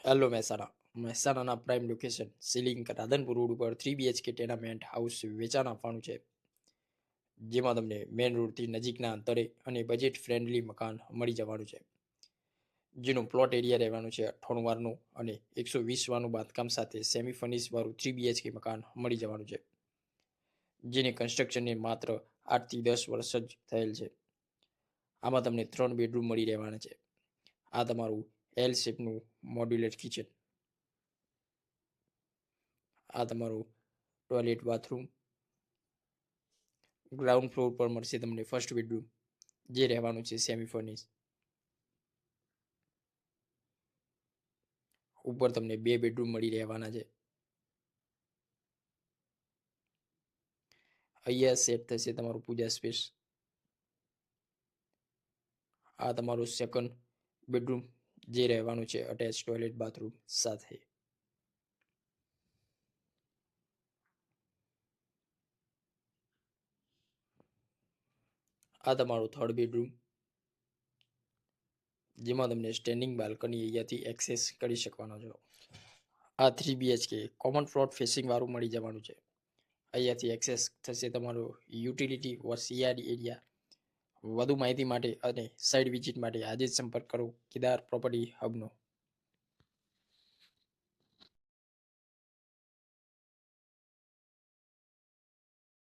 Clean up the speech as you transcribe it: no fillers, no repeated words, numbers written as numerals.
Hello મહેસાણાના prime location ceiling Radhanpur road ઉપર 3 BHK tenement house વેચાણ આપવાનું છે, જેમાં તમને મેઇન રોડથી નજીકના અંતરે અને બજેટ ફ્રેન્ડલી મકાન મળી જવાનું છે, જેનું પ્લોટ એરિયા રહેવાનું છે 98 વારનું અને 120 વારનું બાંધકામ સાથે સેમી ફર્નિશ વાળું 3 BHK મકાન મળી જવાનું છે, જેની કન્સ્ટ્રક્શનને માત્ર 8 થી 10 વર્ષ જ થયેલ છે. આમાં તમને 3 બેડરૂમ મળી રહેવાના છે. આ તમારું એલ શેપનું મોડ્યુલર કિચન, આ તમારું ટોયલેટ બાથરૂમ. ગ્રાઉન્ડ ફ્લોર પર મળશે તમને ફર્સ્ટ બેડરૂમ, જે રહેવાનું છે સેમી ફર્નિશ. ઉપર તમને 2 બેડરૂમ મળી રહેવાના છે. અહીંયા સેટ થશે તમારું પૂજા સ્પેસ. આ તમારું સેકન્ડ બેડરૂમ, જે રહેવાનું છે અટેચ ટોયલેટ બાથરૂમ સાથે. આ તમારું થર્ડ બેડરૂમ, જેમાં તમને સ્ટેન્ડિંગ બાલ્કની અહીંયાથી એક્સેસ કરી શકવાનો છો. આ 3 BHK કોમન પ્લોટ ફેસિંગ વાળું મળી જવાનું છે. અહીંયાથી એક્સેસ થશે તમારો યુટિલિટી ઓર સીઆરડી એરિયા. વધુ માહિતી માટે અને સાઇટ વિઝિટ માટે આજે જ સંપર્ક કરો કેદાર પ્રોપર્ટી હબનો.